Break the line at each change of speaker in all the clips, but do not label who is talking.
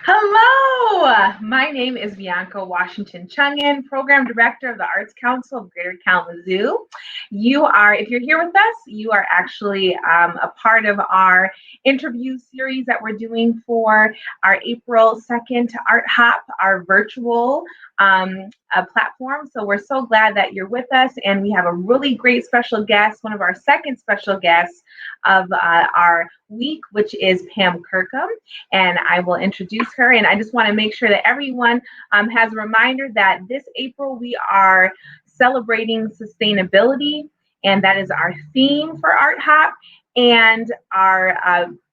Hello, my name is Bianca Washington-Ciungan, Program Director of the Arts Council of Greater Kalamazoo. If you're here with us, you are actually a part of our interview series that we're doing for our April 2nd Art Hop, our virtual platform. So we're so glad that you're with us, and we have a really great special guest, one of our second special guests of our week, which is Pam Kirkham, and I will introduce her. And I just want to make sure that everyone has a reminder that this April we are celebrating sustainability, and that is our theme for Art Hop. And our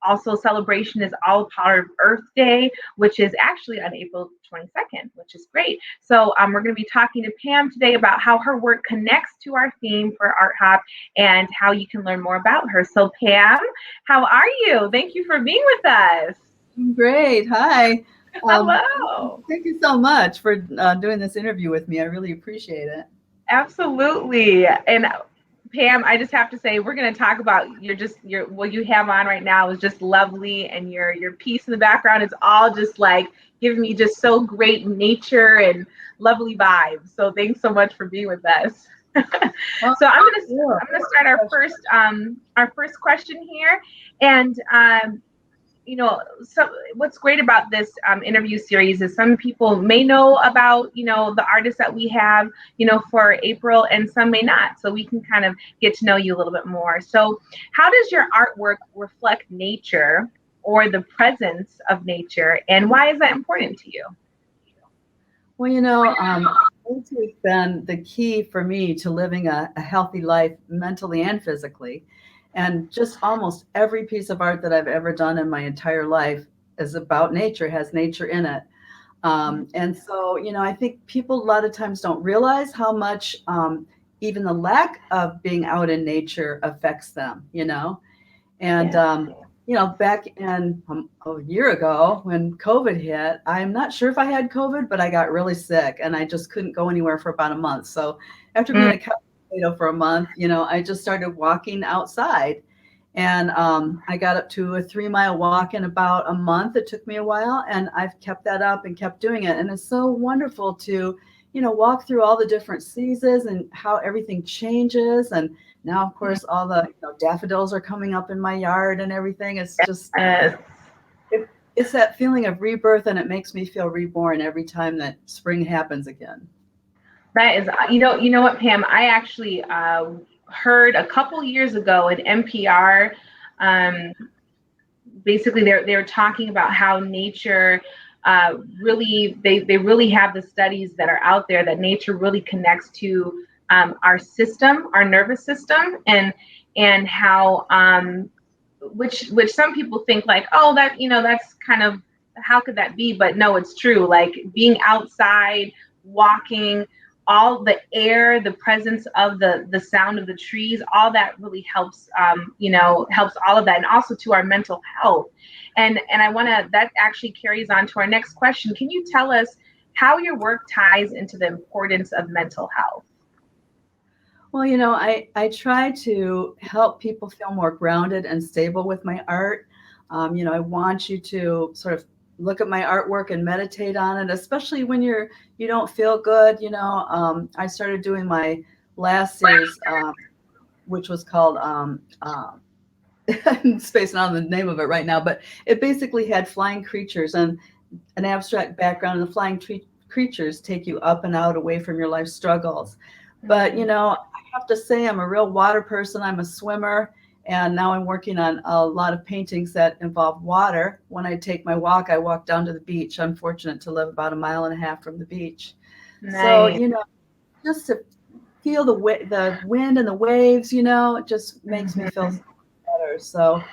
also celebration is all part of Earth Day, which is actually on April 22nd, which is great. So we're going to be talking to Pam today about how her work connects to our theme for Art Hop and how you can learn more about her. So Pam, how are you? Thank you for being with us.
Great. Hi.
Hello.
Thank you so much for doing this interview with me. I really appreciate it.
Absolutely. And Pam, I just have to say, we're going to talk about what you have on right now is just lovely, and your piece in the background is all just like giving me just so great nature and lovely vibes. So thanks so much for being with us. So I'm gonna start our first question here, and so what's great about this interview series is some people may know about, the artists that we have, for April, and some may not. So we can kind of get to know you a little bit more. So how does your artwork reflect nature or the presence of nature, and why is that important to you?
Well, nature has been the key for me to living a healthy life mentally and physically. And just almost every piece of art that I've ever done in my entire life is about nature, has nature in it. And so, I think people a lot of times don't realize how much even the lack of being out in nature affects them. And,
Yeah.
back in a year ago when COVID hit, I'm not sure if I had COVID, but I got really sick and I just couldn't go anywhere for about a month. So after being a couch potato for a month, I just started walking outside. And I got up to a 3-mile walk in about a month. It took me a while, and I've kept that up and kept doing it. And it's so wonderful to, walk through all the different seasons and how everything changes. And now, of course, all the daffodils are coming up in my yard and everything. It's just,
Uh,
it's that feeling of rebirth, and it makes me feel reborn every time that spring happens again.
That is, you know what, Pam? I actually heard a couple years ago at NPR. Um, Basically, they're talking about how nature really they really have the studies that are out there that nature really connects to our system, our nervous system, and how which some people think like, oh, that that's kind of, how could that be? But no, it's true. Like being outside, walking, all the air, the presence of the sound of the trees, all that really helps, helps all of that, and also to our mental health. And I want to, that actually carries on to our next question. Can you tell us how your work ties into the importance of mental health?
Well, I try to help people feel more grounded and stable with my art. I want you to sort of look at my artwork and meditate on it, especially when you don't feel good. I started doing my last series, which was called I'm spacing on the name of it right now, but it basically had flying creatures and an abstract background, and the flying creatures take you up and out away from your life struggles. But, I have to say I'm a real water person. I'm a swimmer. And now I'm working on a lot of paintings that involve water. When I take my walk, I walk down to the beach. I'm fortunate to live about 1.5 miles from the beach. So,
Nice.
just to feel the wind and the waves, it just makes me feel
Mhm.
better. So,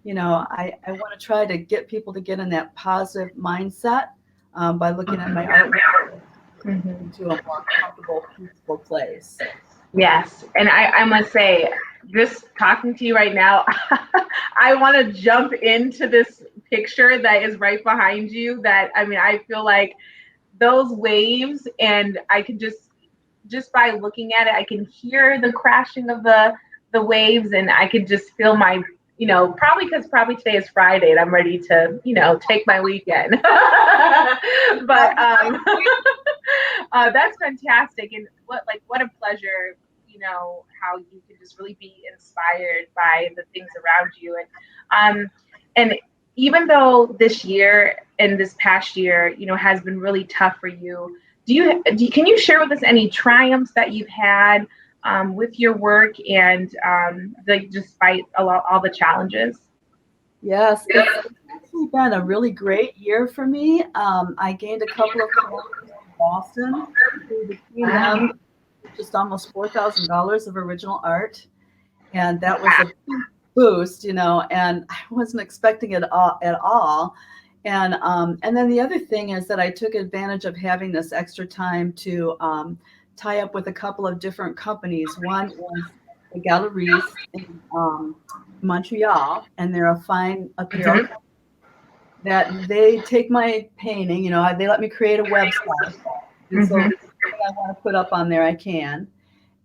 I want to try to get people to get in that positive mindset by looking at my artwork
Mhm.
into a more comfortable, peaceful place.
Yes, and I must say, just talking to you right now, I want to jump into this picture that is right behind you. That, I mean, I feel like those waves, and I can just by looking at it, I can hear the crashing of the waves, and I can just feel my, probably because probably today is Friday and I'm ready to, take my weekend. But that's fantastic, and what a pleasure, how you can just really be inspired by the things around you, and even though this year and this past year, has been really tough for you, can you share with us any triumphs that you've had with your work and despite all the challenges?
Yes, it's actually been a really great year for me. I gained a couple of clients in Boston. Between them, just almost $4,000 of original art, and that was a big boost, and I wasn't expecting it at all. And then the other thing is that I took advantage of having this extra time to tie up with a couple of different companies. One was the Galleries in Montreal, and they're a fine apparel company that they take my painting, they let me create a website. And so if I want to put up on there, I can.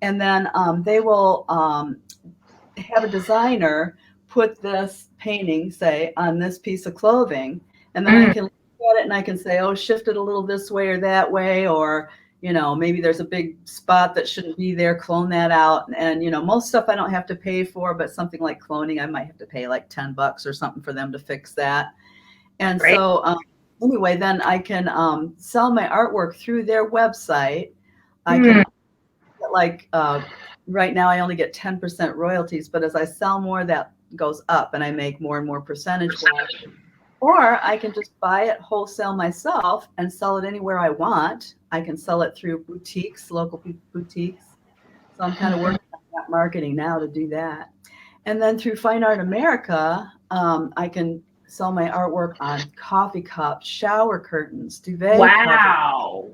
And then they will have a designer put this painting, say, on this piece of clothing. And then I can look at it and I can say, oh, shift it a little this way or that way, or maybe there's a big spot that shouldn't be there, clone that out. And, most stuff I don't have to pay for, but something like cloning, I might have to pay like $10 or something for them to fix that. And Great. So anyway, then I can sell my artwork through their website. I can right now I only get 10% royalties, but as I sell more, that goes up and I make more and more percentage. Or I can just buy it wholesale myself and sell it anywhere I want. I can sell it through boutiques, local boutiques. So I'm kind of working on that marketing now to do that. And then through Fine Art America, I can sell my artwork on coffee cups, shower curtains, duvet covers,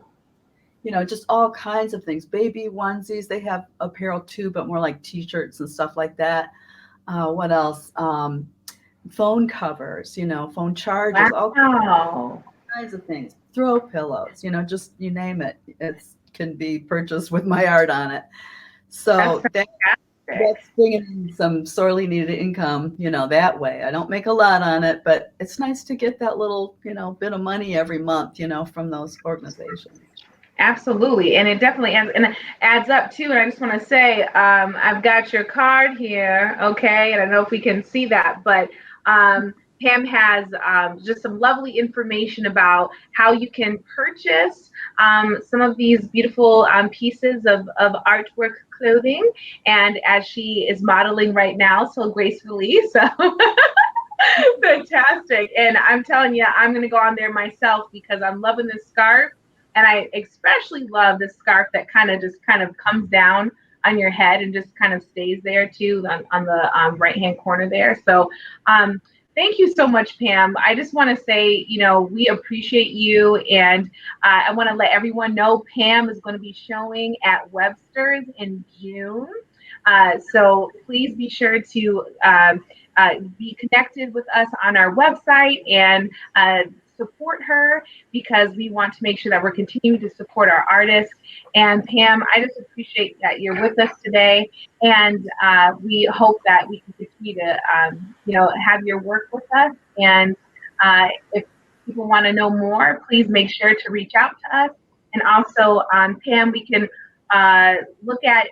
just all kinds of things. Baby onesies, they have apparel too, but more like t-shirts and stuff like that. What else? Phone covers, phone chargers, all kinds of things. Throw pillows, just you name it. It can be purchased with my art on it. So that's bringing in some sorely needed income, that way. I don't make a lot on it, but it's nice to get that little, bit of money every month, from those organizations.
Absolutely. And it definitely adds up too. And I just want to say, I've got your card here. Okay. And I don't know if we can see that, but Pam has just some lovely information about how you can purchase some of these beautiful pieces of artwork clothing. And as she is modeling right now so gracefully, so fantastic. And I'm telling you, I'm going to go on there myself because I'm loving this scarf. And I especially love this scarf that kind of comes down on your head and just kind of stays there too on the right-hand corner there. So thank you so much, Pam. I just want to say, we appreciate you. And I want to let everyone know Pam is going to be showing at Webster's in June. So please be sure to be connected with us on our website and support her, because we want to make sure that we're continuing to support our artists. And Pam, I just appreciate that you're with us today, and we hope that we can continue to have your work with us. And if people want to know more, please make sure to reach out to us. And also, Pam, we can look at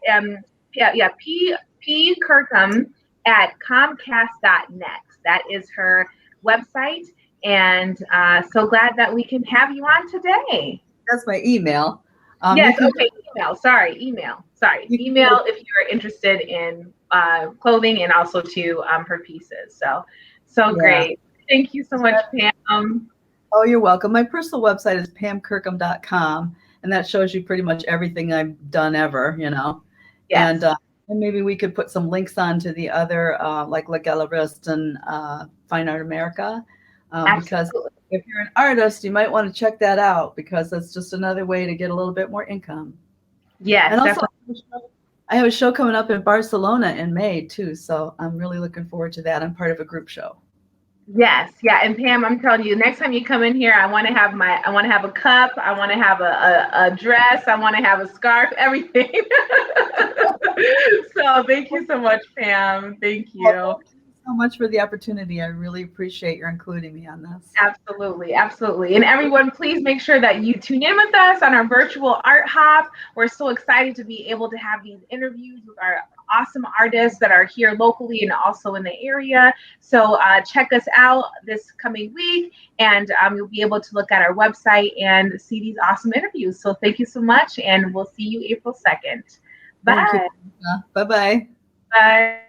P. Kirkham at Comcast.net. That is her website. And so glad that we can have you on today.
That's my email.
Yes, okay, email. Sorry, email if you're interested in clothing and also to her pieces. So great. Thank you so much, Pam.
Oh, you're welcome. My personal website is pamkirkham.com, and that shows you pretty much everything I've done ever, Yes. And maybe we could put some links on to the other, like La Galleriste and Fine Art America. Because if you're an artist, you might want to check that out, because that's just another way to get a little bit more income.
Yes,
and also I have a show coming up in Barcelona in May too, so I'm really looking forward to that. I'm part of a group show.
Yes, yeah, and Pam, I'm telling you, next time you come in here, I want to have a cup, I want to have a dress, I want to have a scarf, everything. So thank you so much, Pam. Thank you.
so much for the opportunity. I really appreciate your including me on this.
Absolutely, absolutely. And everyone, please make sure that you tune in with us on our virtual art hop. We're so excited to be able to have these interviews with our awesome artists that are here locally and also in the area. So check us out this coming week, and you'll be able to look at our website and see these awesome interviews. So thank you so much, and we'll see you April 2nd. Bye.
Thank you. Bye-bye.
Bye.